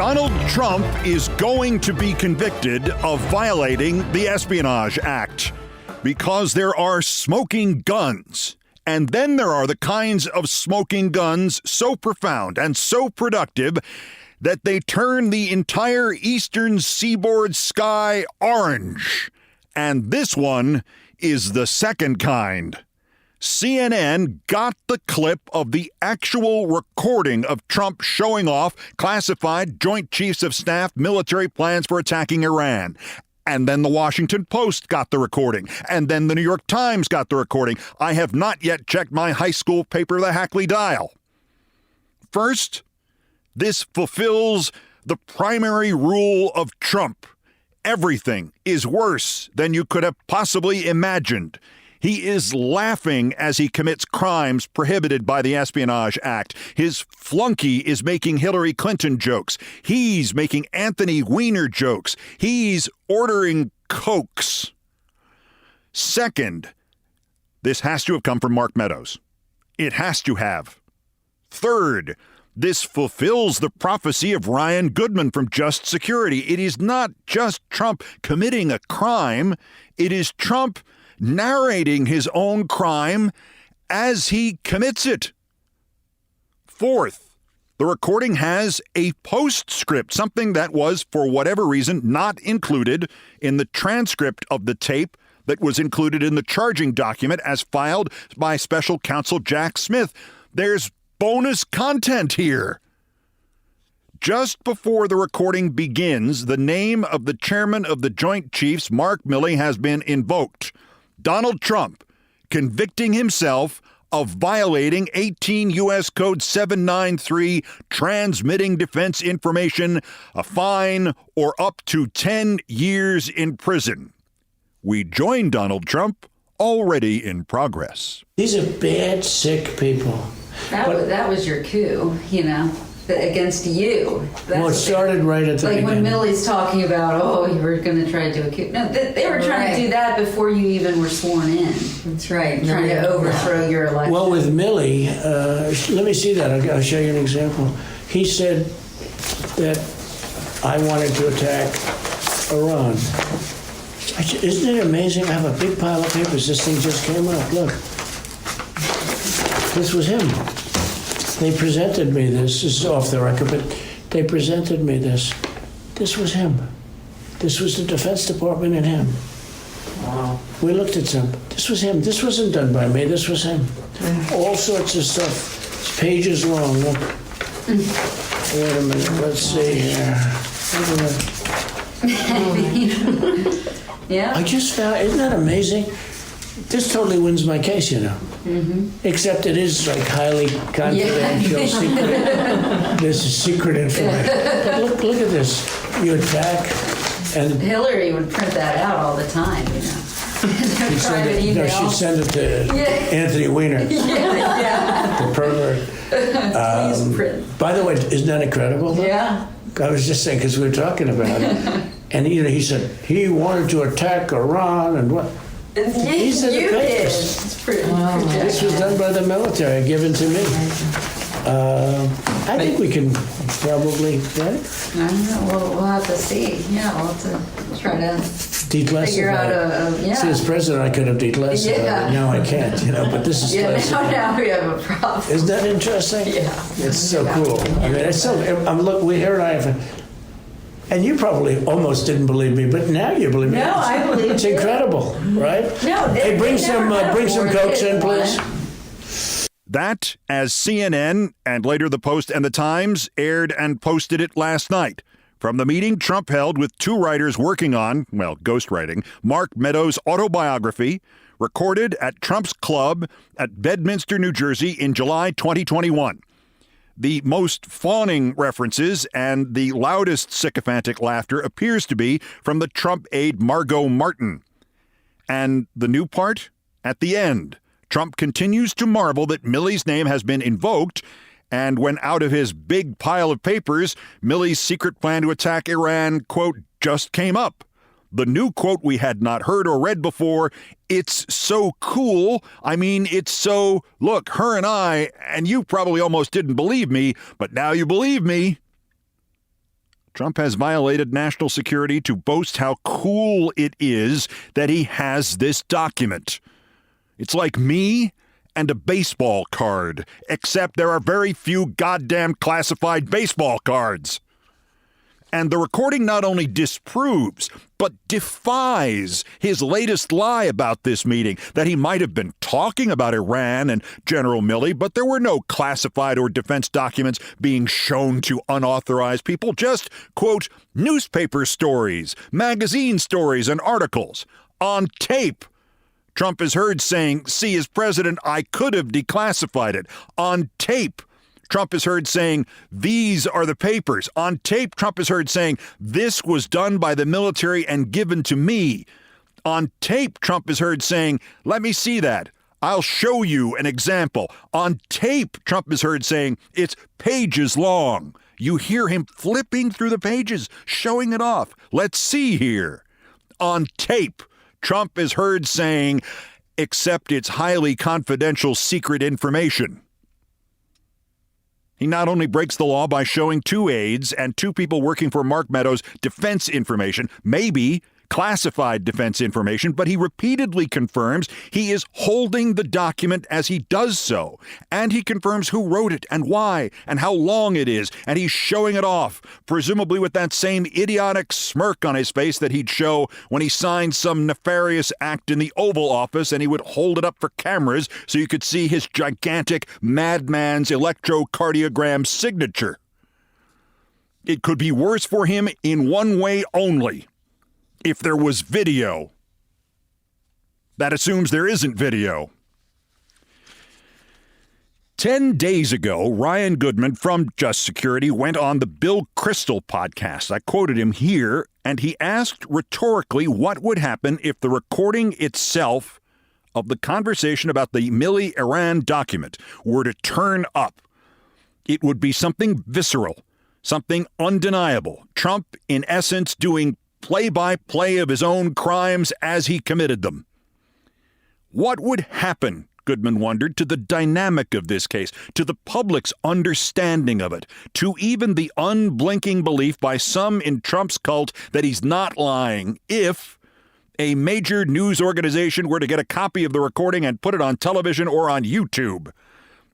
Donald Trump is going to be convicted of violating the Espionage Act because there are smoking guns. And then there are the kinds of smoking guns so profound and so productive that they turn the entire Eastern Seaboard sky orange. And this one is the second kind. CNN got the clip of the actual recording of Trump showing off classified Joint Chiefs of Staff military plans for attacking Iran. And then the Washington Post got the recording. And then the New York Times got the recording. I have not yet checked my high school paper, the Hackley Dial. First, this fulfills the primary rule of Trump. Everything is worse than you could have possibly imagined. He is laughing as he commits crimes prohibited by the Espionage Act. His flunky is making Hillary Clinton jokes. He's making Anthony Weiner jokes. He's ordering Cokes. Second, this has to have come from Mark Meadows. It has to have. Third, this fulfills the prophecy of Ryan Goodman from Just Security. It is not just Trump committing a crime. It is Trump narrating his own crime as he commits it. Fourth, the recording has a postscript, something that was, for whatever reason, not included in the transcript of the tape that was included in the charging document as filed by Special Counsel Jack Smith. There's bonus content here. Just before the recording begins, the name of the chairman of the Joint Chiefs, Mark Milley, has been invoked. Donald Trump convicting himself of violating 18 U.S. Code 793, transmitting defense information, a fine or up to 10 years in prison. We join Donald Trump already in progress. These are bad, sick people. That was your coup, against you. It started right at the beginning. Like when Milley's talking about, you were going to try to do a coup. No, they were trying to do that before you even were sworn in. That's right. Trying to overthrow your election. Well, with Milley, let me see that. I'll show you an example. He said that I wanted to attack Iran. Isn't it amazing? I have a big pile of papers. This thing just came up. Look. This was him. They presented me this. This is off the record, but they presented me this. This was him. This was the Defense Department and him. Wow. We looked at some. This was him. This wasn't done by me. This was him. All sorts of stuff. It's pages long. Look. Wait a minute. Let's see here. Yeah. I just found, isn't that amazing? This totally wins my case, Mm-hmm. Except it is like highly confidential, secret. This is secret information. But look at this. You attack, and Hillary would print that out all the time, She'd send it to Anthony Weiner. The pervert. Please print. By the way, isn't that incredible? Yeah. I was just saying, because we were talking about it, and he said he wanted to attack Iran and what. These are the papers. It's pretty This was done by the military, given to me. I think we can probably, right? I don't know. We'll have to see. Yeah, we'll have to try to Declassify. figure out See, as president, I could have declassified it. Now I can't, but this is classified. now we have a problem. Isn't that interesting? Yeah. It's so cool. I mean, it's so, here and I have, and you probably almost didn't believe me, but now you believe me. No, I believe It's incredible, right? No, hey, bring some Cokes in, please. That, as CNN and later the Post and the Times aired and posted it last night. From the meeting Trump held with two writers working on, ghostwriting, Mark Meadows' autobiography, recorded at Trump's club at Bedminster, New Jersey in July 2021. The most fawning references and the loudest sycophantic laughter appears to be from the Trump aide Margot Martin. And the new part? At the end, Trump continues to marvel that Milley's name has been invoked, and when out of his big pile of papers, Milley's secret plan to attack Iran, quote, just came up. The new quote we had not heard or read before, it's so cool. I mean, it's so, look, her and I, and you probably almost didn't believe me, but now you believe me. Trump has violated national security to boast how cool it is that he has this document. It's like me and a baseball card, except there are very few goddamn classified baseball cards. And the recording not only disproves, but defies his latest lie about this meeting, that he might have been talking about Iran and General Milley, but there were no classified or defense documents being shown to unauthorized people, just, quote, newspaper stories, magazine stories, and articles. On tape, Trump is heard saying, "See, as president, I could have declassified it." On tape, Trump is heard saying, "These are the papers." On tape, Trump is heard saying, "This was done by the military and given to me." On tape, Trump is heard saying, "Let me see that. I'll show you an example." On tape, Trump is heard saying, "It's pages long." You hear him flipping through the pages, showing it off. "Let's see here." On tape, Trump is heard saying, "Except it's highly confidential secret information." He not only breaks the law by showing 2 aides and 2 people working for Mark Meadows defense information, maybe classified defense information, but he repeatedly confirms he is holding the document as he does so. And he confirms who wrote it and why and how long it is. And he's showing it off, presumably with that same idiotic smirk on his face that he'd show when he signed some nefarious act in the Oval Office, and he would hold it up for cameras so you could see his gigantic madman's electrocardiogram signature. It could be worse for him in one way only. If there was video. That assumes there isn't video. 10 days ago, Ryan Goodman from Just Security went on the Bill Kristol podcast. I quoted him here, and he asked rhetorically what would happen if the recording itself of the conversation about the Milley-Iran document were to turn up. It would be something visceral, something undeniable. Trump, in essence, doing play-by-play of his own crimes as he committed them. What would happen, Goodman wondered, to the dynamic of this case, to the public's understanding of it, to even the unblinking belief by some in Trump's cult that he's not lying, if a major news organization were to get a copy of the recording and put it on television or on YouTube?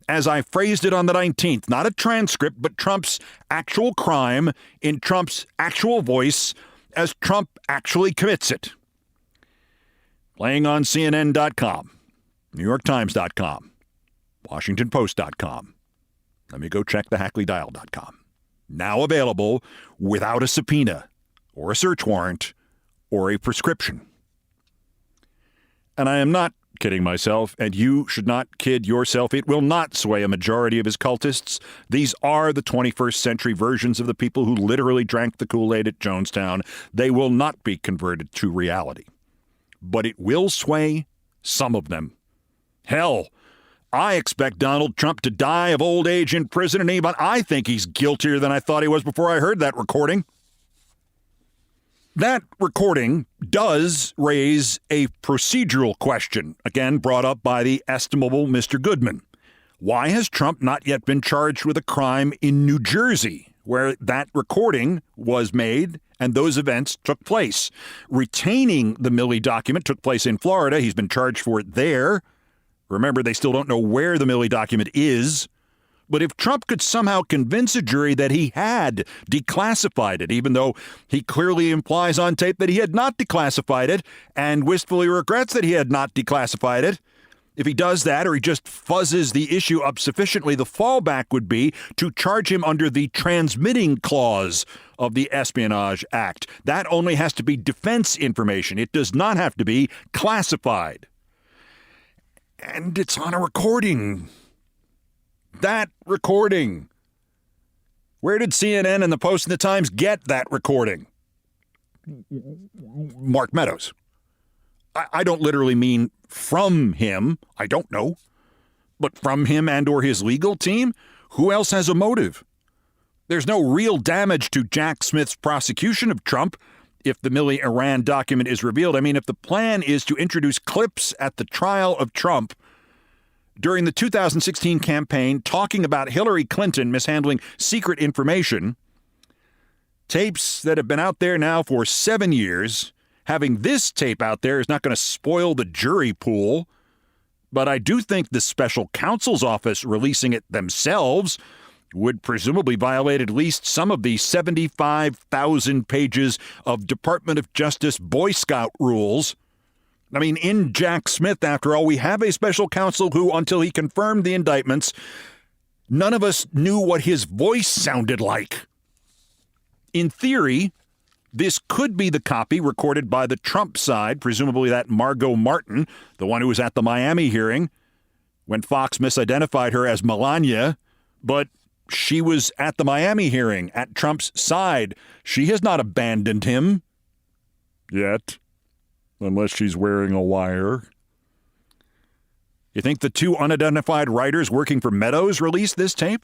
As I phrased it on the 19th, not a transcript, but Trump's actual crime in Trump's actual voice as Trump actually commits it. Playing on CNN.com, NewYorkTimes.com, WashingtonPost.com. Let me go check the HackleyDial.com. Now available without a subpoena or a search warrant or a prescription. And I am not kidding myself, and you should not kid yourself. It will not sway a majority of his cultists. These are the 21st century versions of the people who literally drank the Kool-Aid at Jonestown. They will not be converted to reality. But it will sway some of them. Hell, I expect Donald Trump to die of old age in prison, and even I think he's guiltier than I thought he was before I heard that recording. That recording does raise a procedural question, again brought up by the estimable Mr. Goodman. Why has Trump not yet been charged with a crime in New Jersey, where that recording was made and those events took place? Retaining the Milley document took place in Florida. He's been charged for it there. Remember, they still don't know where the Milley document is. But if Trump could somehow convince a jury that he had declassified it, even though he clearly implies on tape that he had not declassified it and wistfully regrets that he had not declassified it, if he does that or he just fuzzes the issue up sufficiently, the fallback would be to charge him under the transmitting clause of the Espionage Act. That only has to be defense information. It does not have to be classified. And it's on a recording. That recording. Where did CNN and the Post and the Times get that recording? Mark Meadows. I don't literally mean from him. I don't know. But from him and or his legal team? Who else has a motive? There's no real damage to Jack Smith's prosecution of Trump if the Milley-Iran document is revealed. I mean, if the plan is to introduce clips at the trial of Trump during the 2016 campaign talking about Hillary Clinton mishandling secret information, Tapes that have been out there now for 7 years. Having this tape out there is not going to spoil the jury pool. But I do think the special counsel's office releasing it themselves would presumably violate at least some of the 75,000 pages of Department of Justice Boy Scout rules. I mean, in Jack Smith, after all, we have a special counsel who, until he confirmed the indictments, none of us knew what his voice sounded like. In theory, this could be the copy recorded by the Trump side, presumably that Margot Martin, the one who was at the Miami hearing, when Fox misidentified her as Melania, but she was at the Miami hearing at Trump's side. She has not abandoned him. Yet. Unless she's wearing a wire. You think the two unidentified writers working for Meadows released this tape?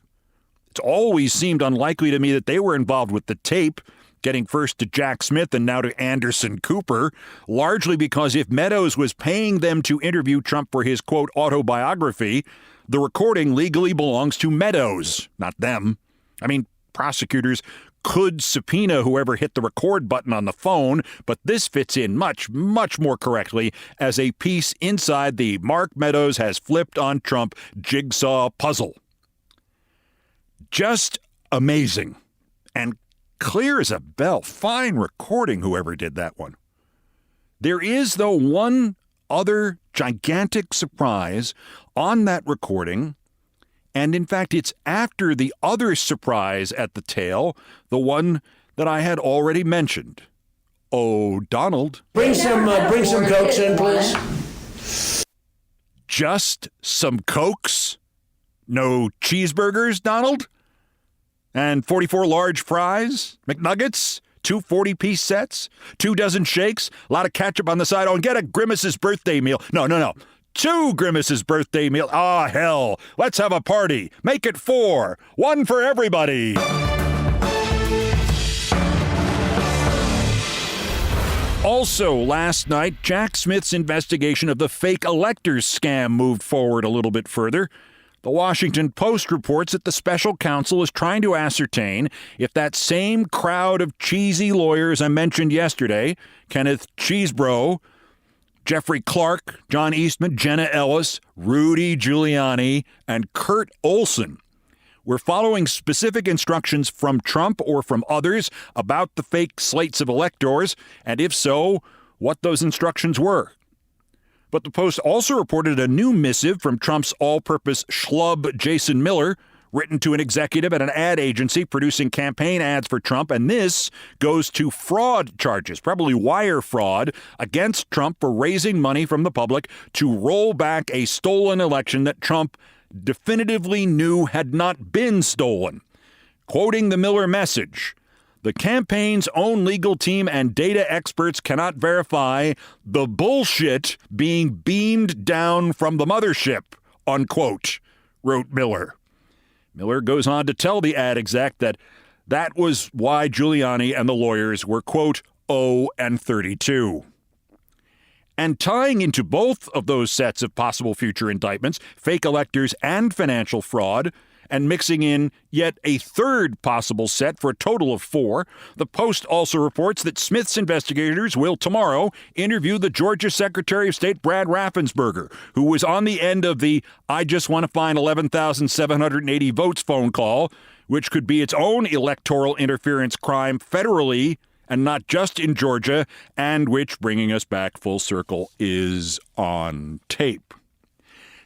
It's always seemed unlikely to me that they were involved with the tape, getting first to Jack Smith and now to Anderson Cooper, largely because if Meadows was paying them to interview Trump for his, quote, autobiography, the recording legally belongs to Meadows, not them. I mean, prosecutors could subpoena whoever hit the record button on the phone, but this fits in much, much more correctly as a piece inside the Mark Meadows has flipped on Trump jigsaw puzzle. Just amazing and clear as a bell. Fine recording, whoever did that one. There is, though, one other gigantic surprise on that recording, and in fact, it's after the other surprise at the tail, the one that I had already mentioned. Oh, Donald. Bring some Cokes in, please. Just some Cokes? No cheeseburgers, Donald? And 44 large fries? McNuggets? 2 40-piece sets? 2 dozen shakes? A lot of ketchup on the side? Oh, and get a Grimace's birthday meal. No. 2 Grimace's birthday meal. Ah, hell. Let's have a party. Make it 4. 1 for everybody. Also, last night, Jack Smith's investigation of the fake electors scam moved forward a little bit further. The Washington Post reports that the special counsel is trying to ascertain if that same crowd of cheesy lawyers I mentioned yesterday, Kenneth Cheesebro, Jeffrey Clark, John Eastman, Jenna Ellis, Rudy Giuliani, and Kurt Olson, were following specific instructions from Trump or from others about the fake slates of electors, and if so, what those instructions were. But the Post also reported a new missive from Trump's all-purpose schlub Jason Miller, written to an executive at an ad agency producing campaign ads for Trump, and this goes to fraud charges, probably wire fraud, against Trump for raising money from the public to roll back a stolen election that Trump definitively knew had not been stolen. Quoting the Miller message, "The campaign's own legal team and data experts cannot verify the bullshit being beamed down from the mothership," unquote, wrote Miller. Miller goes on to tell the ad exec that was why Giuliani and the lawyers were, quote, 0 and 32. And tying into both of those sets of possible future indictments, fake electors and financial fraud, and mixing in yet a third possible set for a total of 4, the Post also reports that Smith's investigators will tomorrow interview the Georgia Secretary of State Brad Raffensperger, who was on the end of the "I just want to find 11,780 votes" phone call, which could be its own electoral interference crime federally and not just in Georgia, and which, bringing us back full circle, is on tape.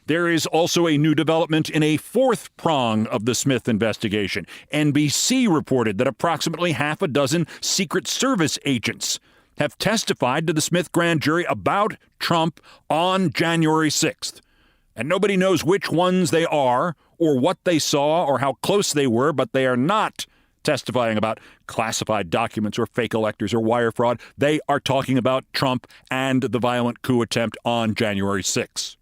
There is also a new development in a fourth prong of the Smith investigation. NBC reported that approximately half a dozen Secret Service agents have testified to the Smith grand jury about Trump on January 6th. And nobody knows which ones they are or what they saw or how close they were, but they are not testifying about classified documents or fake electors or wire fraud. They are talking about Trump and the violent coup attempt on January 6th.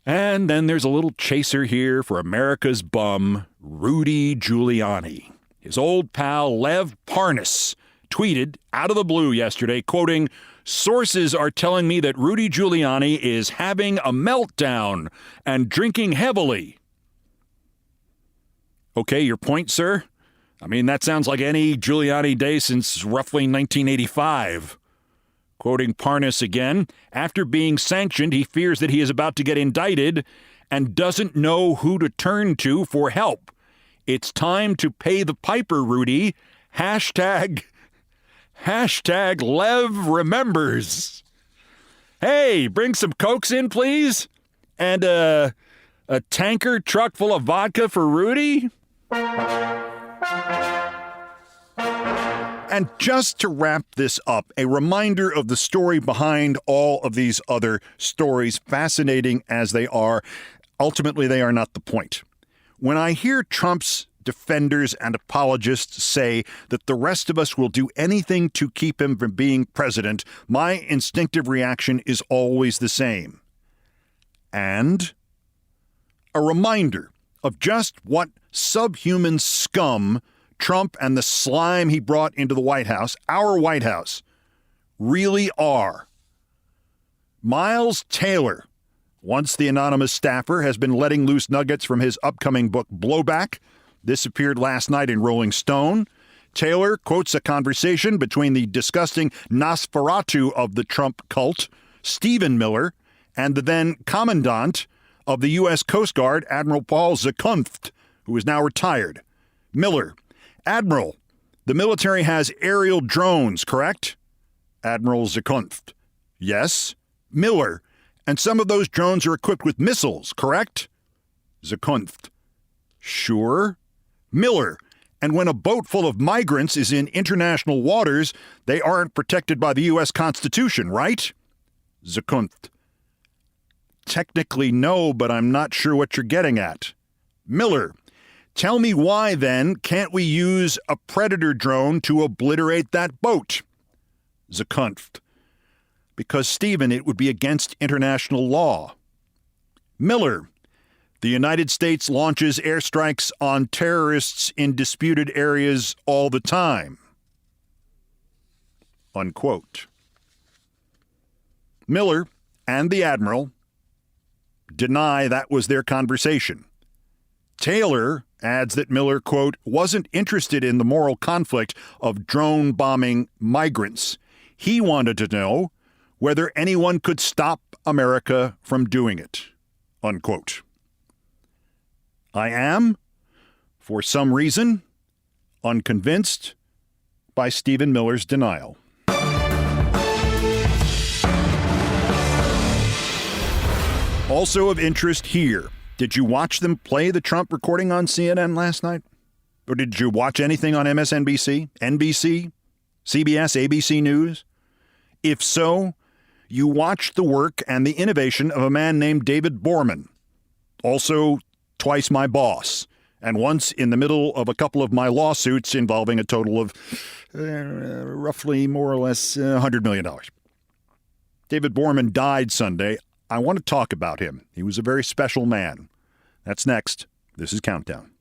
And then there's a little chaser here for America's bum, Rudy Giuliani. His old pal Lev Parnas tweeted out of the blue yesterday, quoting, "Sources are telling me that Rudy Giuliani is having a meltdown and drinking heavily." Okay, your point, sir? I mean, that sounds like any Giuliani day since roughly 1985. Quoting Parnas again, after being sanctioned, he fears that he is about to get indicted and doesn't know who to turn to for help. It's time to pay the piper, Rudy. Hashtag Lev remembers. Hey, bring some Cokes in, please. And a tanker truck full of vodka for Rudy. And just to wrap this up, a reminder of the story behind all of these other stories, fascinating as they are. Ultimately, they are not the point. When I hear Trump's defenders and apologists say that the rest of us will do anything to keep him from being president, my instinctive reaction is always the same. And a reminder of just what subhuman scum Trump and the slime he brought into the White House, our White House, really are. Miles Taylor, once the anonymous staffer, has been letting loose nuggets from his upcoming book, Blowback. This appeared last night in Rolling Stone. Taylor quotes a conversation between the disgusting Nosferatu of the Trump cult, Stephen Miller, and the then commandant of the U.S. Coast Guard, Admiral Paul Zekunft, who is now retired. Miller: Admiral, the military has aerial drones, correct? Admiral Zekunft: yes. Miller: and some of those drones are equipped with missiles, correct? Zekunft: sure. Miller: and when a boat full of migrants is in international waters, they aren't protected by the U.S. Constitution, right? Zekunft: technically no, but I'm not sure what you're getting at. Miller: tell me why, then, can't we use a Predator drone to obliterate that boat? Zekunft: because, Stephen, it would be against international law. Miller: the United States launches airstrikes on terrorists in disputed areas all the time. Unquote. Miller and the Admiral deny that was their conversation. Taylor adds that Miller, quote, wasn't interested in the moral conflict of drone bombing migrants. He wanted to know whether anyone could stop America from doing it, unquote. I am, for some reason, unconvinced by Stephen Miller's denial. Also of interest here, did you watch them play the Trump recording on CNN last night? Or did you watch anything on MSNBC, NBC, CBS, ABC News? If so, you watched the work and the innovation of a man named David Borman, also twice my boss, and once in the middle of a couple of my lawsuits involving a total of roughly more or less $100 million. David Borman died Sunday. I want to talk about him. He was a very special man. That's next. This is Countdown.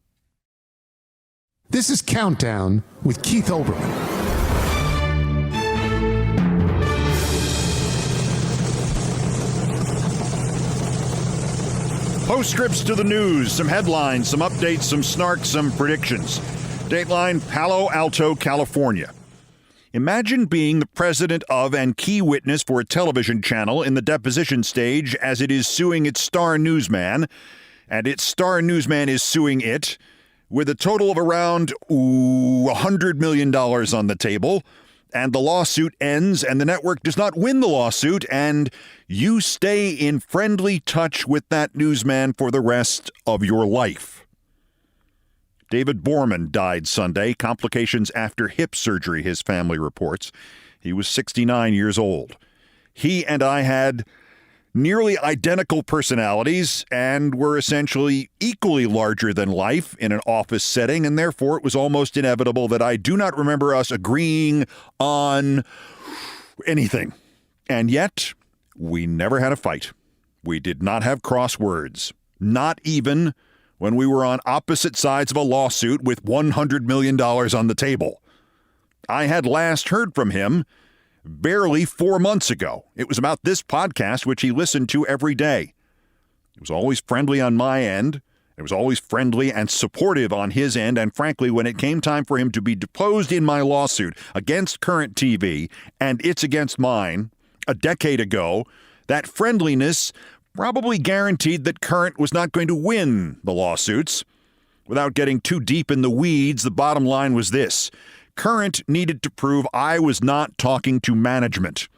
This is Countdown with Keith Olbermann. Postscripts to the news, some headlines, some updates, some snark, some predictions. Dateline, Palo Alto, California. Imagine being the president of and key witness for a television channel in the deposition stage as it is suing its star newsman, and its star newsman is suing it, with a total of around $100 million on the table, and the lawsuit ends and the network does not win the lawsuit, and you stay in friendly touch with that newsman for the rest of your life. David Borman died Sunday, complications after hip surgery, his family reports. He was 69 years old. He and I had nearly identical personalities and were essentially equally larger than life in an office setting, and therefore it was almost inevitable that I do not remember us agreeing on anything. And yet, we never had a fight. We did not have crosswords, not even when we were on opposite sides of a lawsuit with $100 million on the table. I had last heard from him barely 4 months ago. It was about this podcast, which he listened to every day. It was always friendly on my end, It was always friendly and supportive on his end, and frankly, when it came time for him to be deposed in my lawsuit against Current TV, and it's against mine, a decade ago, that friendliness probably guaranteed that Current was not going to win the lawsuits. Without getting too deep in the weeds, the bottom line was this. Current needed to prove I was not talking to management.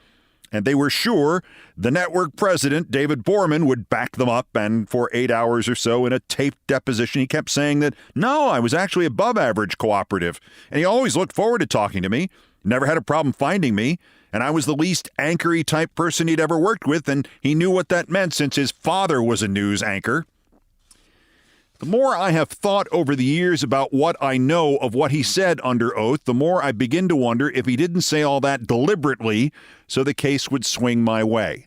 And they were sure the network president, David Borman, would back them up, and for 8 hours or so in a taped deposition, he kept saying that, no, I was actually above average cooperative, and he always looked forward to talking to me, never had a problem finding me, and I was the least anchory type person he'd ever worked with, and he knew what that meant since his father was a news anchor. The more I have thought over the years about what I know of what he said under oath, the more I begin to wonder if he didn't say all that deliberately so the case would swing my way.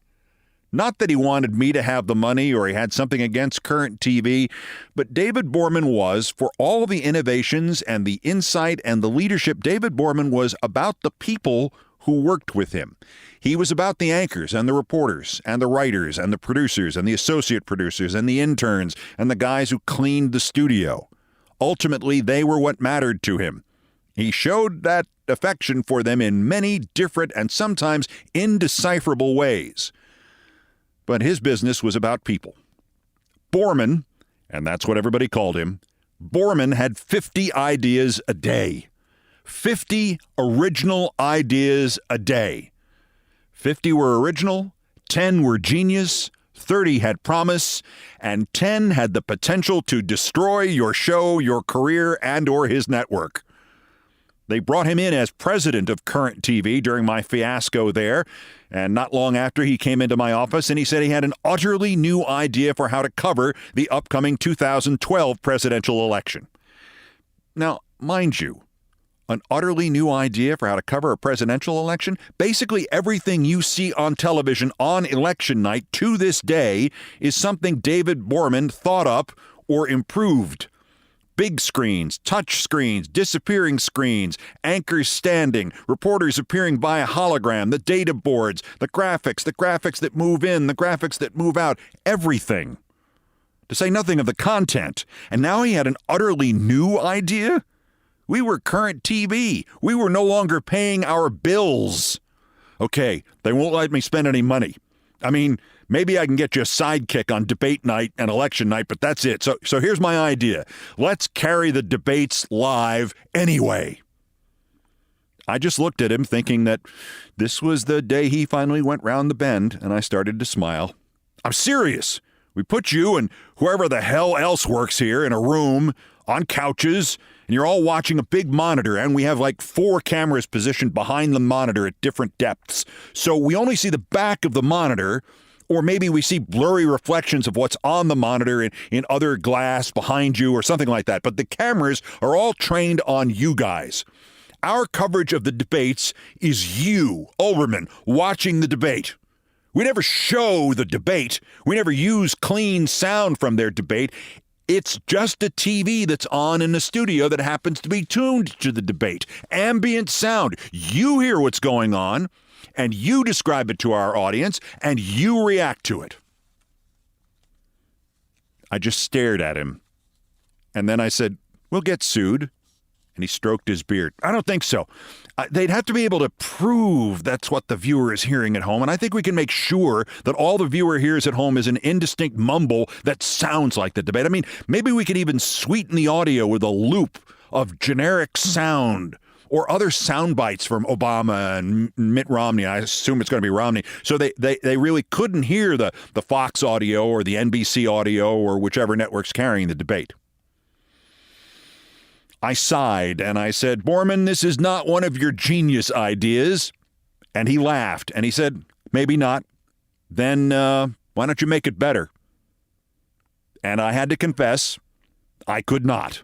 Not that he wanted me to have the money or he had something against Current TV, but David Borman was, for all the innovations and the insight and the leadership, David Borman was about the people who worked with him. He was about the anchors and the reporters and the writers and the producers and the associate producers and the interns and the guys who cleaned the studio. Ultimately, they were what mattered to him. He showed that affection for them in many different and sometimes indecipherable ways. But his business was about people. Borman, and that's what everybody called him, Borman had 50 ideas a day. 50 original ideas a day. 50 were original, 10 were genius, 30 had promise, and 10 had the potential to destroy your show, your career, and or his network. They brought him in as president of Current TV during my fiasco there, and not long after he came into my office and he said he had an utterly new idea for how to cover the upcoming 2012 presidential election. Now, mind you, an utterly new idea for how to cover a presidential election? Basically, everything you see on television on election night to this day is something David Borman thought up or improved. Big screens, touch screens, disappearing screens, anchors standing, reporters appearing via hologram, the data boards, the graphics that move in, the graphics that move out, everything. To say nothing of the content. And now he had an utterly new idea? We were Current TV. We were no longer paying our bills. Okay, they won't let me spend any money. I mean, maybe I can get you a sidekick on debate night and election night, but that's it. So here's my idea. Let's carry the debates live anyway. I just looked at him thinking that this was the day he finally went round the bend, and I started to smile. I'm serious. We put you and whoever the hell else works here in a room on couches, and you're all watching a big monitor, and we have like 4 cameras positioned behind the monitor at different depths. So we only see the back of the monitor, or maybe we see blurry reflections of what's on the monitor in other glass behind you or something like that. But the cameras are all trained on you guys. Our coverage of the debates is you, Olbermann, watching the debate. We never show the debate. We never use clean sound from their debate. It's just a TV that's on in the studio that happens to be tuned to the debate. Ambient sound. You hear what's going on, and you describe it to our audience, and you react to it. I just stared at him, and then I said, "We'll get sued." And he stroked his beard. I don't think so. They'd have to be able to prove that's what the viewer is hearing at home, and I think we can make sure that all the viewer hears at home is an indistinct mumble that sounds like the debate. I mean, maybe we could even sweeten the audio with a loop of generic sound or other sound bites from Obama and Mitt Romney. I assume it's going to be Romney. So they really couldn't hear the Fox audio or the NBC audio or whichever network's carrying the debate. I sighed and I said, "Borman, this is not one of your genius ideas." And he laughed and he said, "Maybe not. Then why don't you make it better?" And I had to confess, I could not.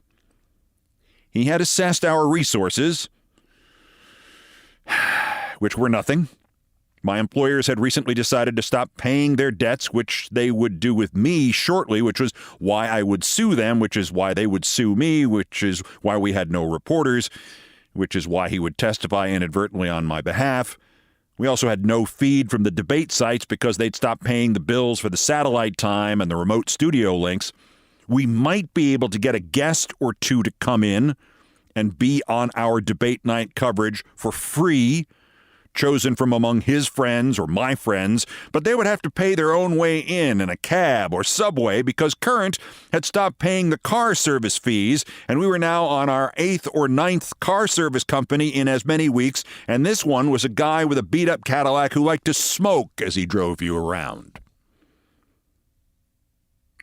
He had assessed our resources, which were nothing. My employers had recently decided to stop paying their debts, which they would do with me shortly, which was why I would sue them, which is why they would sue me, which is why we had no reporters, which is why he would testify inadvertently on my behalf. We also had no feed from the debate sites because they'd stopped paying the bills for the satellite time and the remote studio links. we might be able to get a guest or two to come in and be on our debate night coverage for free, chosen from among his friends or my friends, but they would have to pay their own way in a cab or subway because Current had stopped paying the car service fees, and we were now on our 8th or 9th car service company in as many weeks, and this one was a guy with a beat-up Cadillac who liked to smoke as he drove you around.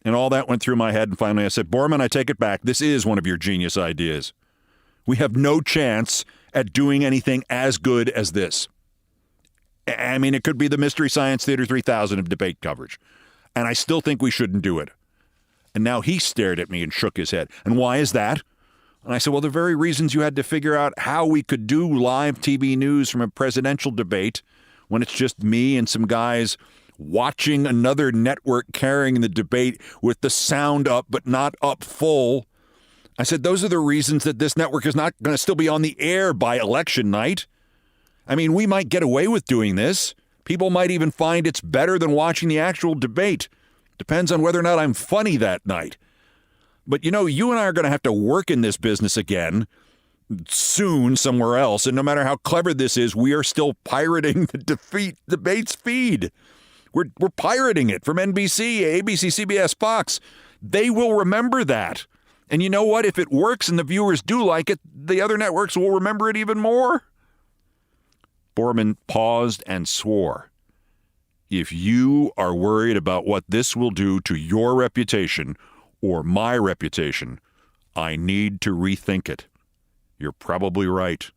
And all that went through my head, and finally I said, Borman, I take it back. This is one of your genius ideas. We have no chance at doing anything as good as this. I mean, it could be the Mystery Science Theater 3000 of debate coverage. And I still think we shouldn't do it. And now he stared at me and shook his head. And why is that? And I said, well, the very reasons you had to figure out how we could do live TV news from a presidential debate when it's just me and some guys watching another network carrying the debate with the sound up but not up full. I said, those are the reasons that this network is not going to still be on the air by election night. I mean, we might get away with doing this. People might even find it's better than watching the actual debate. Depends on whether or not I'm funny that night. But, you know, you and I are going to have to work in this business again soon somewhere else. And no matter how clever this is, we are still pirating the debates feed. We're pirating it from NBC, ABC, CBS, Fox. They will remember that. And you know what? If it works and the viewers do like it, the other networks will remember it even more. Borman paused and swore. If you are worried about what this will do to your reputation or my reputation, I need to rethink it. You're probably right.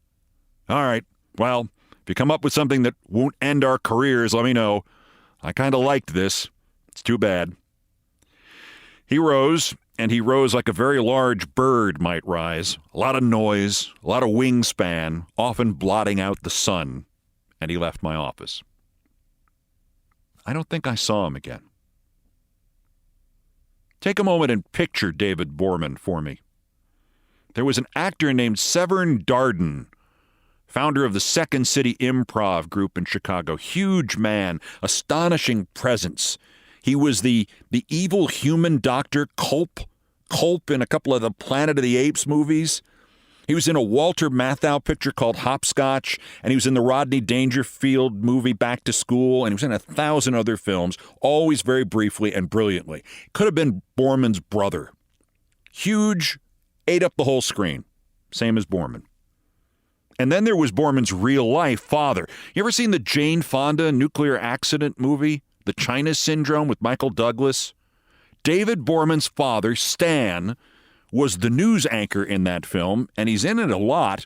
All right. Well, if you come up with something that won't end our careers, let me know. I kind of liked this. It's too bad. He rose, and he rose like a very large bird might rise. A lot of noise, a lot of wingspan, often blotting out the sun. And he left my office. I don't think I saw him again. Take a moment and picture David Borman for me. There was an actor named Severn Darden, founder of the Second City Improv Group in Chicago. Huge man, astonishing presence. He was the evil human Dr. Culp in a couple of the Planet of the Apes movies. He was in a Walter Matthau picture called Hopscotch, and he was in the Rodney Dangerfield movie Back to School, and he was in 1,000 other films, always very briefly and brilliantly. Could have been Borman's brother. Huge, ate up the whole screen, same as Borman. And then there was Borman's real-life father. You ever seen the Jane Fonda nuclear accident movie, The China Syndrome with Michael Douglas? David Borman's father, Stan, was the news anchor in that film, and he's in it a lot,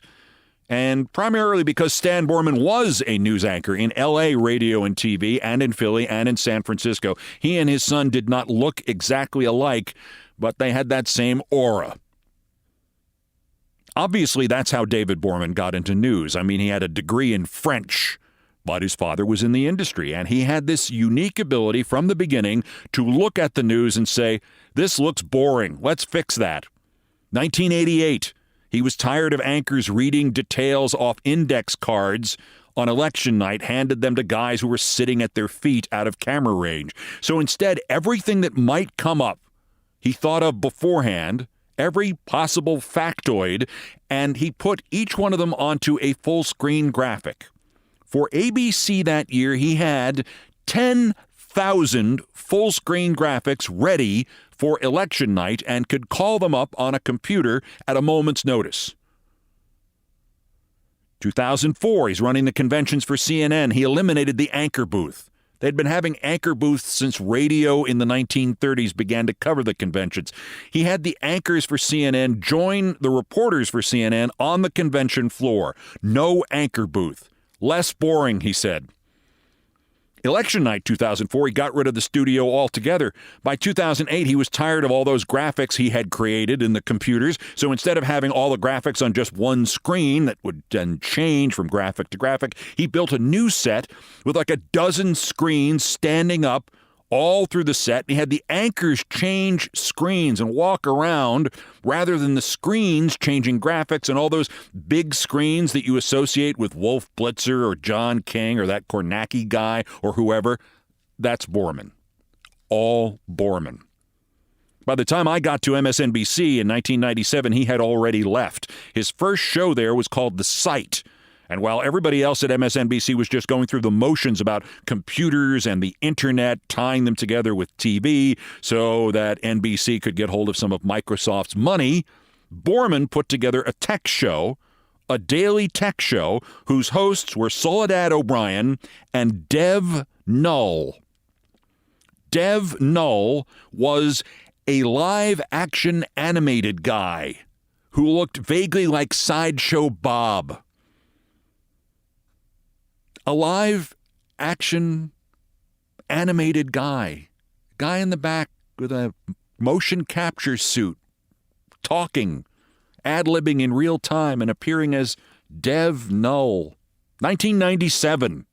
and primarily because Stan Borman was a news anchor in L.A. radio and TV, and in Philly, and in San Francisco. He and his son did not look exactly alike, but they had that same aura. Obviously, that's how David Borman got into news. I mean, he had a degree in French, but his father was in the industry, and he had this unique ability from the beginning to look at the news and say, this looks boring, let's fix that. 1988, he was tired of anchors reading details off index cards on election night, handed them to guys who were sitting at their feet out of camera range. So instead, everything that might come up, he thought of beforehand, every possible factoid, and he put each one of them onto a full-screen graphic. For ABC that year, he had 10,000 full-screen graphics ready for election night and could call them up on a computer at a moment's notice. 2004, he's running the conventions for CNN. He eliminated the anchor booth. They'd been having anchor booths since radio in the 1930s began to cover the conventions. He had the anchors for CNN join the reporters for CNN on the convention floor. No anchor booth. Less boring, he said. Election night 2004, he got rid of the studio altogether. By 2008, he was tired of all those graphics he had created in the computers. So instead of having all the graphics on just one screen that would then change from graphic to graphic, he built a new set with like a dozen screens standing up all through the set. He had the anchors change screens and walk around rather than the screens changing graphics and all those big screens that you associate with Wolf Blitzer or John King or that Kornacki guy or whoever. That's Borman. All Borman. By the time I got to MSNBC in 1997, he had already left. His first show there was called The Site. And while everybody else at MSNBC was just going through the motions about computers and the internet, tying them together with TV so that NBC could get hold of some of Microsoft's money, Borman put together a tech show, a daily tech show, whose hosts were Soledad O'Brien and Dev Null. Dev Null was a live-action animated guy who looked vaguely like Sideshow Bob. A live-action animated guy in the back with a motion capture suit, talking, ad-libbing in real time and appearing as Dev Null. 1997.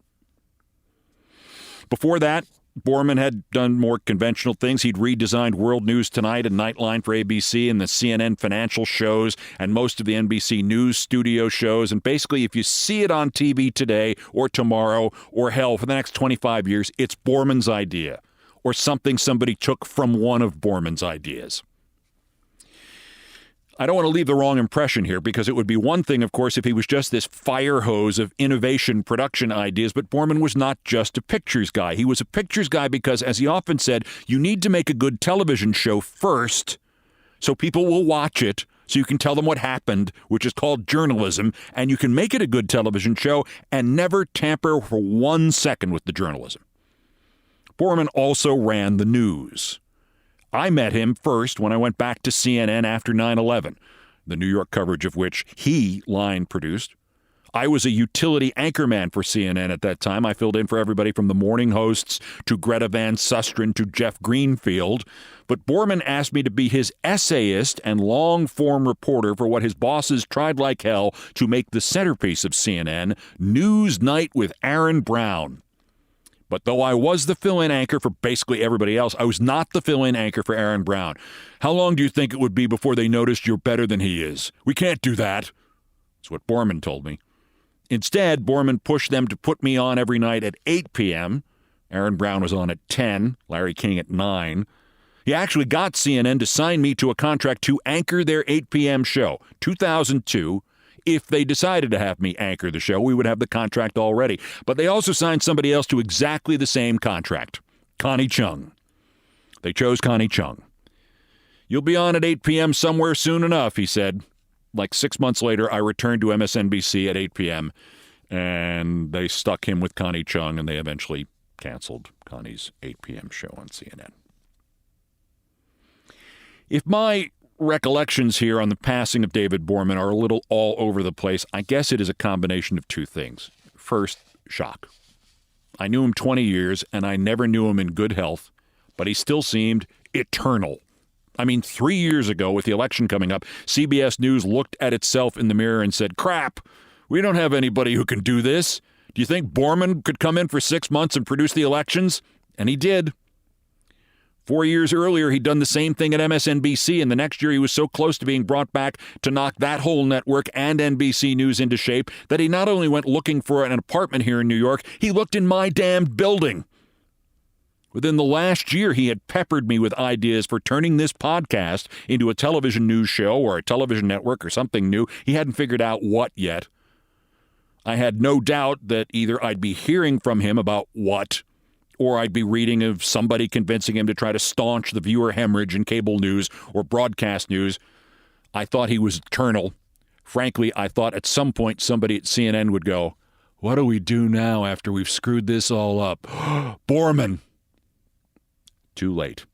Before that, Borman had done more conventional things. He'd redesigned World News Tonight and Nightline for ABC and the CNN financial shows and most of the NBC News studio shows. And basically, if you see it on TV today or tomorrow or hell for the next 25 years, it's Borman's idea or something somebody took from one of Borman's ideas. I don't want to leave the wrong impression here, because it would be one thing, of course, if he was just this fire hose of innovation production ideas, but Borman was not just a pictures guy. He was a pictures guy because, as he often said, you need to make a good television show first so people will watch it, so you can tell them what happened, which is called journalism, and you can make it a good television show and never tamper for 1 second with the journalism. Borman also ran the news. I met him first when I went back to CNN after 9/11, the New York coverage of which he line produced. I was a utility anchorman for CNN at that time. I filled in for everybody from the morning hosts to Greta Van Susteren to Jeff Greenfield. But Borman asked me to be his essayist and long-form reporter for what his bosses tried like hell to make the centerpiece of CNN, Newsnight with Aaron Brown. But though I was the fill-in anchor for basically everybody else, I was not the fill-in anchor for Aaron Brown. How long do you think it would be before they noticed you're better than he is? We can't do that. That's what Borman told me. Instead, Borman pushed them to put me on every night at 8 p.m. Aaron Brown was on at 10, Larry King at 9. He actually got CNN to sign me to a contract to anchor their 8 p.m. show, 2002. If they decided to have me anchor the show, we would have the contract already. But they also signed somebody else to exactly the same contract, Connie Chung. They chose Connie Chung. You'll be on at 8 p.m. somewhere soon enough, he said. Like 6 months later, I returned to MSNBC at 8 p.m., and they stuck him with Connie Chung, and they eventually canceled Connie's 8 p.m. show on CNN. If my recollections here on the passing of David Borman are a little all over the place, I guess it is a combination of two things. First, shock. I knew him 20 years, and I never knew him in good health, but he still seemed eternal. I mean, 3 years ago, with the election coming up, CBS News looked at itself in the mirror and said, crap, we don't have anybody who can do this. Do you think Borman could come in for 6 months and produce the elections? And he did. 4 years earlier, he'd done the same thing at MSNBC, and the next year he was so close to being brought back to knock that whole network and NBC News into shape that he not only went looking for an apartment here in New York, he looked in my damned building. Within the last year, he had peppered me with ideas for turning this podcast into a television news show or a television network or something new. He hadn't figured out what yet. I had no doubt that either I'd be hearing from him about what, or I'd be reading of somebody convincing him to try to staunch the viewer hemorrhage in cable news or broadcast news. I thought he was eternal. Frankly, I thought at some point somebody at CNN would go, what do we do now after we've screwed this all up? Borman. Too late.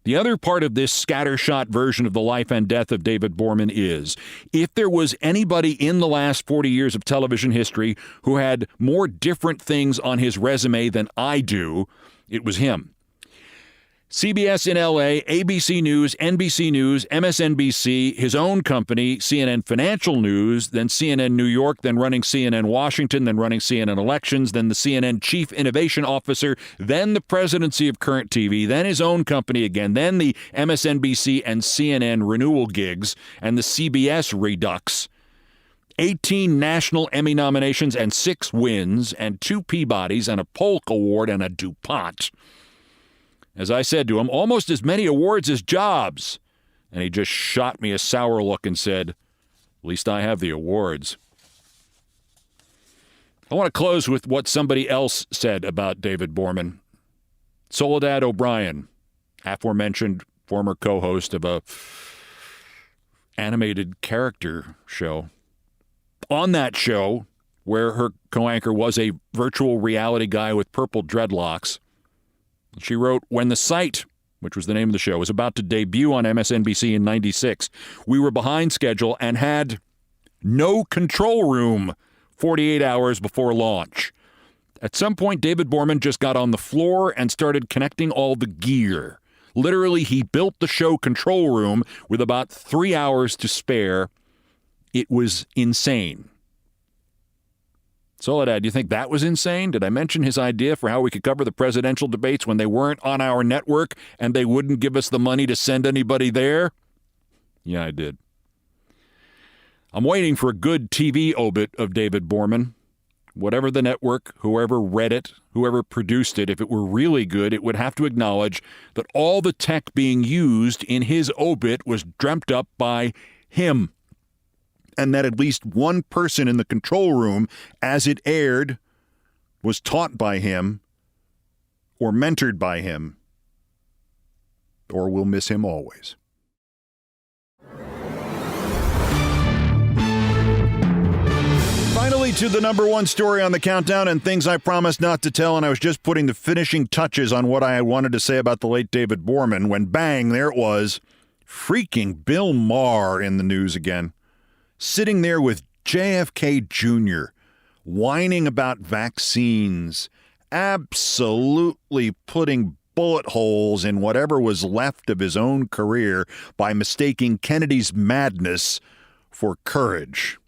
The other part of this scattershot version of the life and death of David Borman is, if there was anybody in the last 40 years of television history who had more different things on his resume than I do, it was him. CBS in L.A., ABC News, NBC News, MSNBC, his own company, CNN Financial News, then CNN New York, then running CNN Washington, then running CNN Elections, then the CNN Chief Innovation Officer, then the presidency of Current TV, then his own company again, then the MSNBC and CNN renewal gigs, and the CBS redux. 18 national Emmy nominations and 6 wins, and 2 Peabodys, and a Polk Award, and a DuPont. As I said to him, almost as many awards as jobs. And he just shot me a sour look and said, at least I have the awards. I want to close with what somebody else said about David Borman. Soledad O'Brien, aforementioned former co-host of a animated character show. On that show, where her co-anchor was a virtual reality guy with purple dreadlocks, she wrote, when the site, which was the name of the show, was about to debut on MSNBC in '96, we were behind schedule and had no control room 48 hours before launch. At some point, David Borman just got on the floor and started connecting all the gear. Literally, he built the show control room with about 3 hours to spare. It was insane. Soledad, do you think that was insane? Did I mention his idea for how we could cover the presidential debates when they weren't on our network and they wouldn't give us the money to send anybody there? Yeah, I did. I'm waiting for a good TV obit of David Borman. Whatever the network, whoever read it, whoever produced it, if it were really good, it would have to acknowledge that all the tech being used in his obit was dreamt up by him. And that at least one person in the control room, as it aired, was taught by him or mentored by him, or we'll miss him always. Finally, to the number one story on the countdown and things I promised not to tell, and I was just putting the finishing touches on what I wanted to say about the late David Borman when bang, there it was, freaking Bill Maher in the news again, sitting there with JFK Jr., whining about vaccines, absolutely putting bullet holes in whatever was left of his own career by mistaking Kennedy's madness for courage.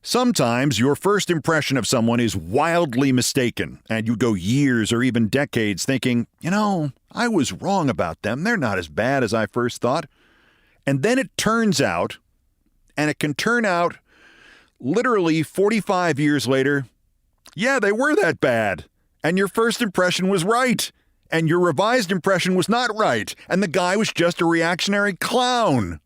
Sometimes your first impression of someone is wildly mistaken, and you go years or even decades thinking, I was wrong about them. They're not as bad as I first thought. And then it turns out, and it can turn out literally 45 years later, yeah, they were that bad. And your first impression was right. And your revised impression was not right. And the guy was just a reactionary clown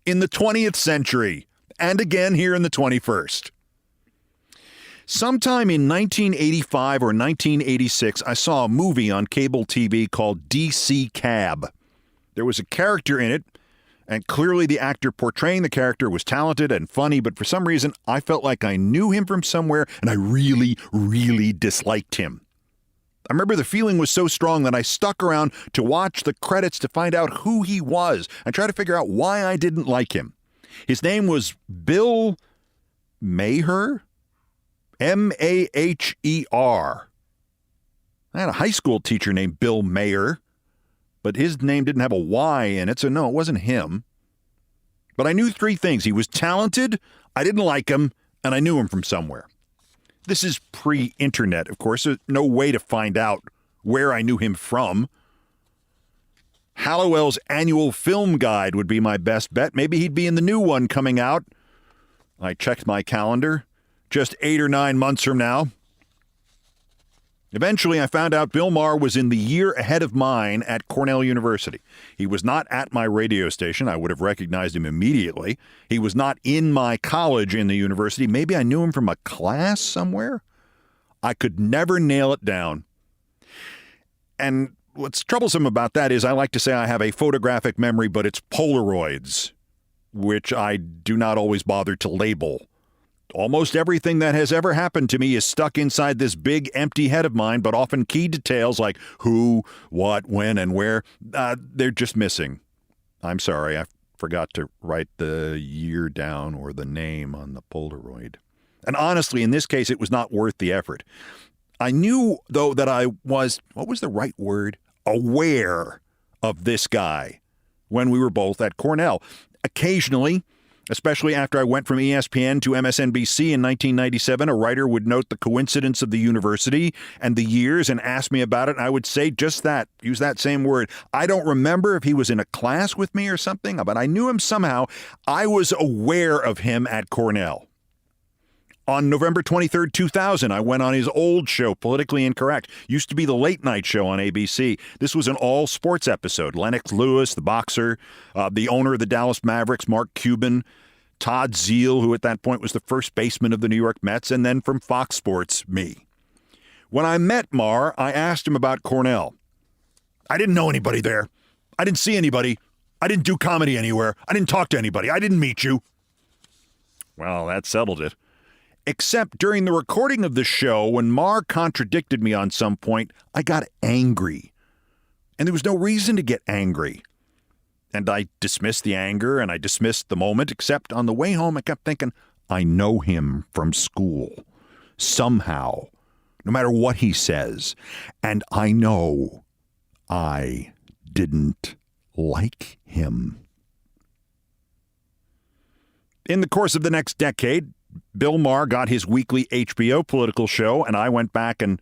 in the 20th century. And again here in the 21st. Sometime in 1985 or 1986, I saw a movie on cable TV called DC Cab. There was a character in it, and clearly the actor portraying the character was talented and funny, but for some reason, I felt like I knew him from somewhere, and I really, really disliked him. I remember the feeling was so strong that I stuck around to watch the credits to find out who he was and try to figure out why I didn't like him. His name was Bill Maher, M-A-H-E-R. I had a high school teacher named Bill Maher, but his name didn't have a Y in it, so no, it wasn't him. But I knew three things. He was talented, I didn't like him, and I knew him from somewhere. This is pre-internet, of course. There's no way to find out where I knew him from. Hallowell's annual film guide would be my best bet. Maybe he'd be in the new one coming out. I checked my calendar. Just 8 or 9 months from now. Eventually, I found out Bill Maher was in the year ahead of mine at Cornell University. He was not at my radio station. I would have recognized him immediately. He was not in my college in the university. Maybe I knew him from a class somewhere. I could never nail it down. And what's troublesome about that is I like to say I have a photographic memory, but it's Polaroids, which I do not always bother to label. Almost everything that has ever happened to me is stuck inside this big empty head of mine, but often key details like who, what, when, and where, they're just missing. I'm sorry, I forgot to write the year down or the name on the Polaroid. And honestly, in this case, it was not worth the effort. I knew, though, that I was, what was the right word? Aware of this guy when we were both at Cornell. Occasionally, especially after I went from ESPN to MSNBC in 1997, a writer would note the coincidence of the university and the years and ask me about it, and I would say just that, use that same word. I don't remember if he was in a class with me or something, but I knew him somehow. I was aware of him at Cornell. On November 23rd, 2000, I went on his old show, Politically Incorrect. Used to be the late night show on ABC. This was an all-sports episode. Lennox Lewis, the boxer, the owner of the Dallas Mavericks, Mark Cuban, Todd Zeal, who at that point was the first baseman of the New York Mets, and then from Fox Sports, me. When I met Marr, I asked him about Cornell. I didn't know anybody there. I didn't see anybody. I didn't do comedy anywhere. I didn't talk to anybody. I didn't meet you. Well, that settled it. Except during the recording of the show, when Marr contradicted me on some point, I got angry. And there was no reason to get angry. And I dismissed the anger and I dismissed the moment, except on the way home I kept thinking, I know him from school. Somehow. No matter what he says. And I know I didn't like him. In the course of the next decade, Bill Maher got his weekly HBO political show, and I went back and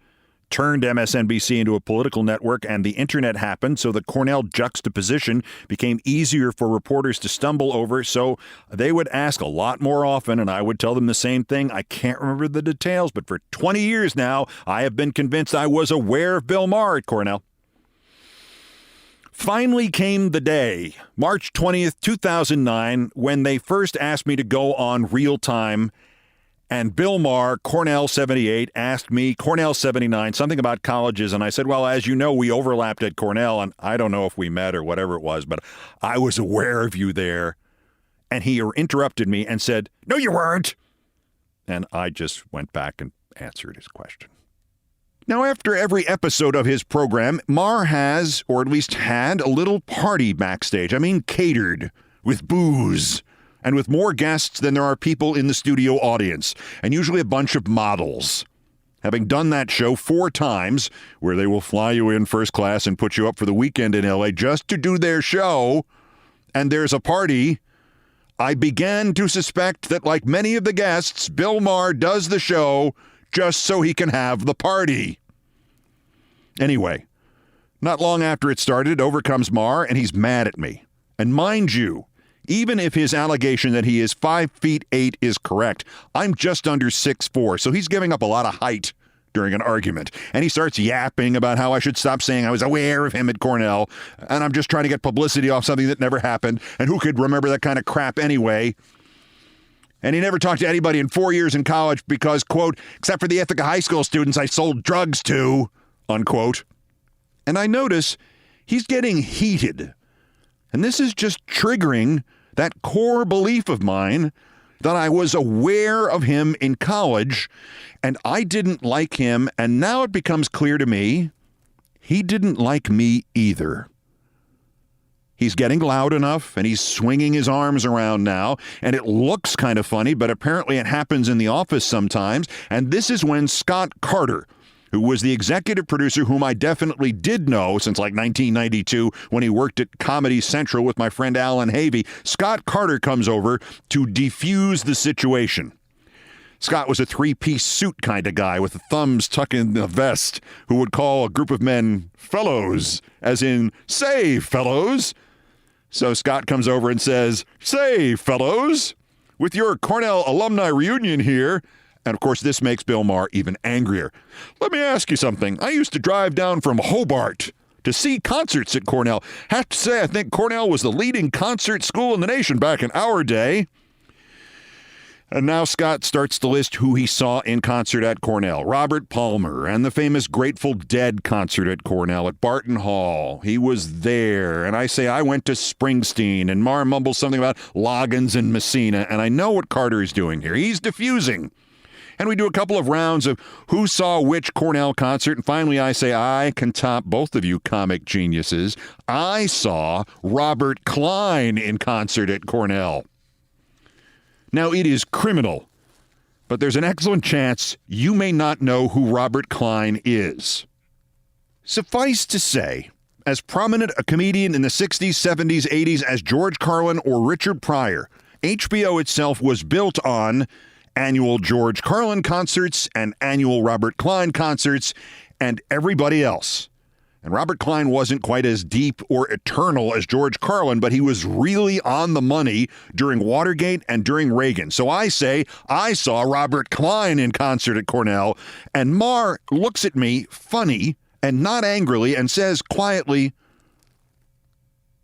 turned MSNBC into a political network, and the internet happened, so the Cornell juxtaposition became easier for reporters to stumble over, so they would ask a lot more often, and I would tell them the same thing. I can't remember the details, but for 20 years now, I have been convinced I was aware of Bill Maher at Cornell. Finally came the day, March 20th, 2009, when they first asked me to go on Real Time, and Bill Maher, Cornell 78, asked me, Cornell 79, something about colleges, and I said, well, as you know, we overlapped at Cornell, and I don't know if we met or whatever it was, but I was aware of you there. And he interrupted me and said, no, you weren't. And I just went back and answered his question. Now, after every episode of his program, Maher has, or at least had, a little party backstage. I mean, catered, with booze, and with more guests than there are people in the studio audience, and usually a bunch of models. Having done that show 4 times, where they will fly you in first class and put you up for the weekend in L.A. just to do their show, and there's a party, I began to suspect that, like many of the guests, Bill Maher does the show just so he can have the party. Anyway, not long after it started, over comes Maher, and he's mad at me. And mind you, even if his allegation that he is 5'8" is correct, I'm just under 6'4", so he's giving up a lot of height during an argument. And he starts yapping about how I should stop saying I was aware of him at Cornell, and I'm just trying to get publicity off something that never happened, and who could remember that kind of crap anyway? And he never talked to anybody in 4 years in college because, quote, except for the Ithaca High School students I sold drugs to, unquote. And I notice he's getting heated. And this is just triggering that core belief of mine that I was aware of him in college and I didn't like him. And now it becomes clear to me he didn't like me either. He's getting loud enough, and he's swinging his arms around now, and it looks kind of funny, but apparently it happens in the office sometimes. And this is when Scott Carter, who was the executive producer whom I definitely did know since like 1992 when he worked at Comedy Central with my friend Alan Havey, Scott Carter comes over to defuse the situation. Scott was a 3-piece suit kind of guy with the thumbs tucked in the vest who would call a group of men fellows, as in, say, fellows. So Scott comes over and says, say, fellows, with your Cornell alumni reunion here. And, of course, this makes Bill Maher even angrier. Let me ask you something. I used to drive down from Hobart to see concerts at Cornell. Have to say, I think Cornell was the leading concert school in the nation back in our day. And now Scott starts to list who he saw in concert at Cornell. Robert Palmer and the famous Grateful Dead concert at Cornell at Barton Hall. He was there. And I say I went to Springsteen. And Maher mumbles something about Loggins and Messina. And I know what Carter is doing here. He's diffusing. And we do a couple of rounds of who saw which Cornell concert. And finally I say I can top both of you comic geniuses. I saw Robert Klein in concert at Cornell. Now, it is criminal, but there's an excellent chance you may not know who Robert Klein is. Suffice to say, as prominent a comedian in the 60s, 70s, 80s as George Carlin or Richard Pryor, HBO itself was built on annual George Carlin concerts and annual Robert Klein concerts and everybody else. And Robert Klein wasn't quite as deep or eternal as George Carlin, but he was really on the money during Watergate and during Reagan. So I say I saw Robert Klein in concert at Cornell, and Marr looks at me funny and not angrily and says quietly,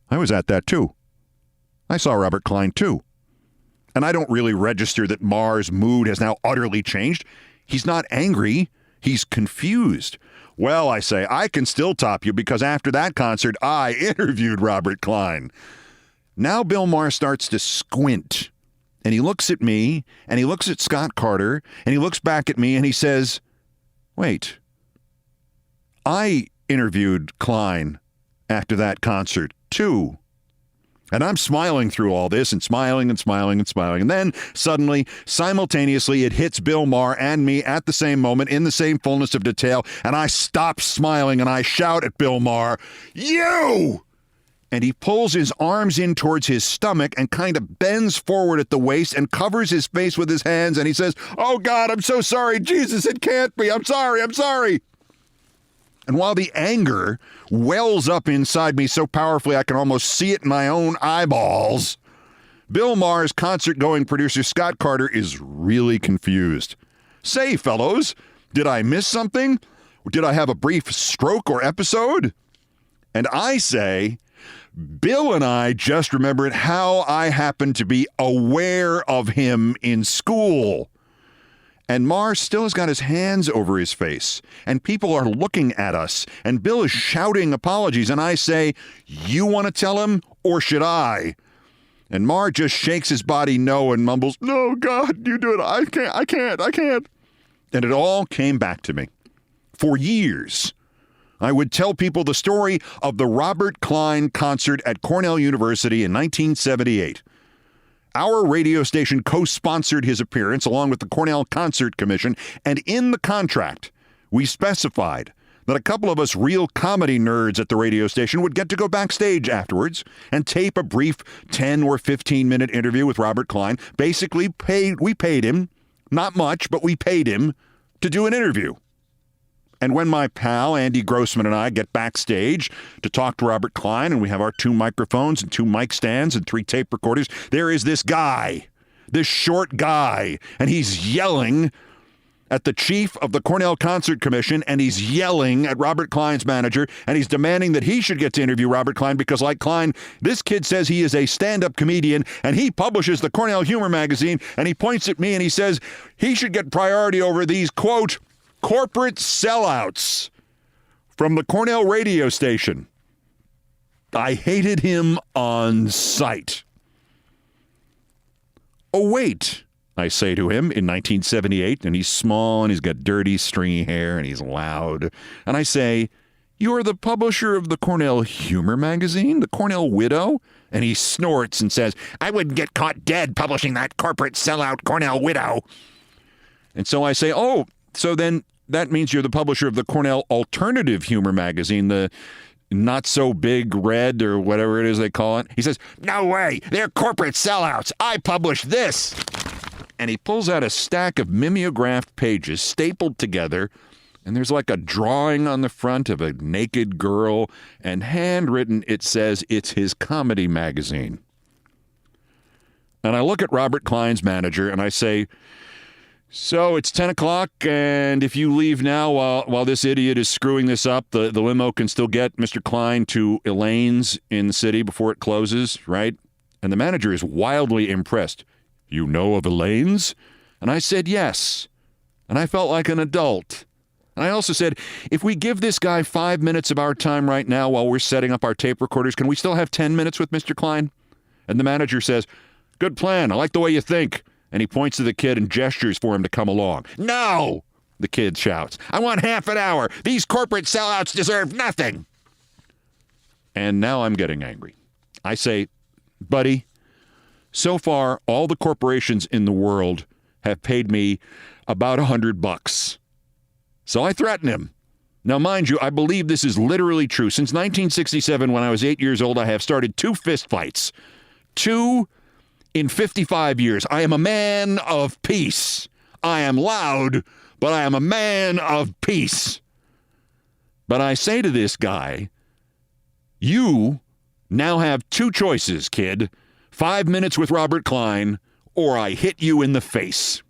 I was at that too. I saw Robert Klein too. And I don't really register that Marr's mood has now utterly changed. He's not angry. He's confused. Well, I say, I can still top you because after that concert, I interviewed Robert Klein. Now Bill Marr starts to squint, and he looks at me, and he looks at Scott Carter, and he looks back at me, and he says, wait, I interviewed Klein after that concert, too. And I'm smiling through all this and smiling and smiling and smiling. And then suddenly, simultaneously, it hits Bill Marr and me at the same moment in the same fullness of detail. And I stop smiling and I shout at Bill Marr, you! And he pulls his arms in towards his stomach and kind of bends forward at the waist and covers his face with his hands. And he says, oh, God, I'm so sorry. Jesus, it can't be. I'm sorry. I'm sorry. And while the anger wells up inside me so powerfully I can almost see it in my own eyeballs, Bill Marr's concert-going producer Scott Carter is really confused. Say, fellows, did I miss something? Did I have a brief stroke or episode? And I say, Bill and I just remembered how I happened to be aware of him in school. And Marr still has got his hands over his face, and people are looking at us, and Bill is shouting apologies, and I say, you want to tell him, or should I? And Marr just shakes his body no and mumbles, no, God, you do it, I can't. And it all came back to me. For years, I would tell people the story of the Robert Klein concert at Cornell University in 1978. Our radio station co-sponsored his appearance along with the Cornell Concert Commission, and in the contract, we specified that a couple of us real comedy nerds at the radio station would get to go backstage afterwards and tape a brief 10 or 15-minute interview with Robert Klein. Basically, we paid him, not much, but we paid him to do an interview. And when my pal Andy Grossman and I get backstage to talk to Robert Klein, and we have our 2 microphones and 2 mic stands and 3 tape recorders, there is this guy, this short guy, and he's yelling at the chief of the Cornell Concert Commission, and he's yelling at Robert Klein's manager, and he's demanding that he should get to interview Robert Klein because, like Klein, this kid says he is a stand-up comedian, and he publishes the Cornell Humor magazine, and he points at me and he says he should get priority over these, quote, corporate sellouts from the Cornell radio station. I hated him on sight. Oh, wait, I say to him in 1978, and he's small and he's got dirty, stringy hair and he's loud. And I say, you're the publisher of the Cornell Humor magazine, the Cornell Widow? And he snorts and says, I wouldn't get caught dead publishing that corporate sellout Cornell Widow. And so I say, oh, so then that means you're the publisher of the Cornell Alternative Humor magazine, the not so big red or whatever it is they call it. He says, no way, they're corporate sellouts. I publish this. And he pulls out a stack of mimeographed pages stapled together, and there's like a drawing on the front of a naked girl, and handwritten it says it's his comedy magazine. And I look at Robert Klein's manager and I say, so it's 10 o'clock, and if you leave now while this idiot is screwing this up, the limo can still get Mr. Klein to Elaine's in the city before it closes, right? And the manager is wildly impressed. You know of Elaine's? And I said yes. And I felt like an adult. And I also said, if we give this guy 5 minutes of our time right now while we're setting up our tape recorders, can we still have 10 minutes with Mr. Klein? And the manager says, good plan. I like the way you think. And he points to the kid and gestures for him to come along. No, the kid shouts. I want half an hour. These corporate sellouts deserve nothing. And now I'm getting angry. I say, buddy, so far, all the corporations in the world have paid me about $100. So I threaten him. Now, mind you, I believe this is literally true. Since 1967, when I was 8 years old, I have started 2 fistfights. 2 in 55 years. I am a man of peace. I am loud, but I am a man of peace. But I say to this guy, you now have two choices, kid. 5 minutes with Robert Klein, or I hit you in the face.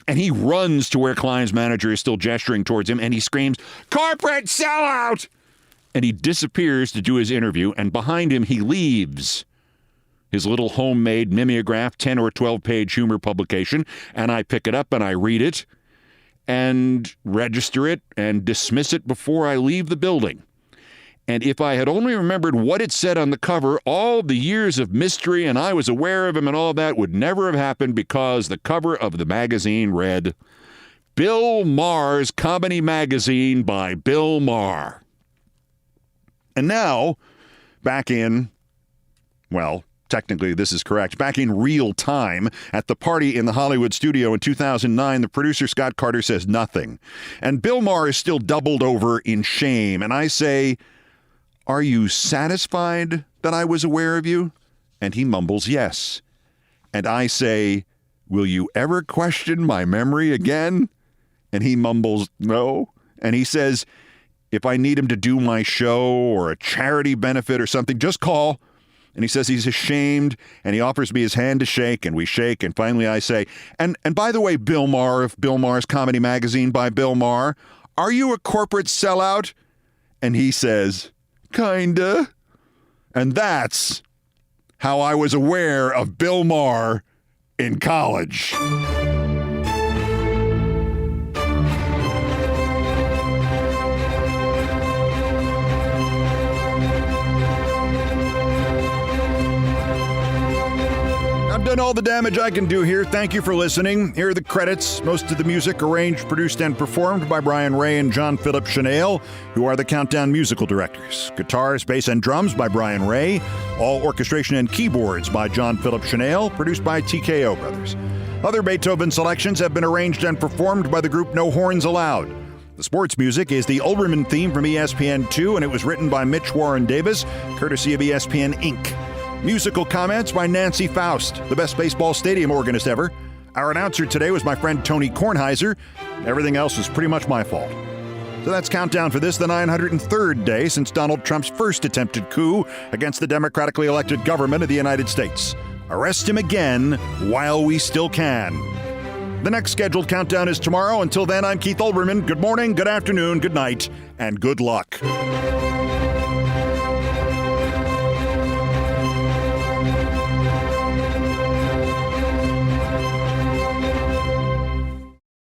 And he runs to where Klein's manager is still gesturing towards him, and he screams, "Corporate sellout!" And he disappears to do his interview, and behind him he leaves his little homemade mimeograph 10 or 12-page humor publication, and I pick it up and I read it and register it and dismiss it before I leave the building. And if I had only remembered what it said on the cover, all the years of mystery and I was aware of him and all that would never have happened, because the cover of the magazine read, Bill Maher's Comedy Magazine by Bill Maher. And now, back in, well, technically this is correct, back in real time at the party in the Hollywood studio in 2009, the producer Scott Carter says nothing. And Bill Maher is still doubled over in shame. And I say, "Are you satisfied that I was aware of you?" And he mumbles, "Yes." And I say, "Will you ever question my memory again?" And he mumbles, "No." And he says, "If I need him to do my show or a charity benefit or something, just call." And he says he's ashamed, and he offers me his hand to shake, and we shake, and finally I say, and by the way, Bill Maher of Bill Maher's Comedy Magazine by Bill Maher, are you a corporate sellout? And he says, "Kinda." And that's how I was aware of Bill Maher in college. I've done all the damage I can do here. Thank you for listening. Here are the credits. Most of the music arranged, produced, and performed by Brian Ray and John Philip Chanel, who are the Countdown musical directors. Guitars, bass, and drums by Brian Ray. All orchestration and keyboards by John Philip Chanel, produced by TKO Brothers. Other Beethoven selections have been arranged and performed by the group No Horns Allowed. The sports music is the Olbermann theme from ESPN2, and it was written by Mitch Warren Davis, courtesy of ESPN Inc. Musical comments by Nancy Faust, the best baseball stadium organist ever. Our announcer today was my friend Tony Kornheiser. Everything else was pretty much my fault. So that's Countdown for this, the 903rd day since Donald Trump's first attempted coup against the democratically elected government of the United States. Arrest him again while we still can. The next scheduled countdown is tomorrow. Until then, I'm Keith Olbermann. Good morning, good afternoon, good night, and good luck.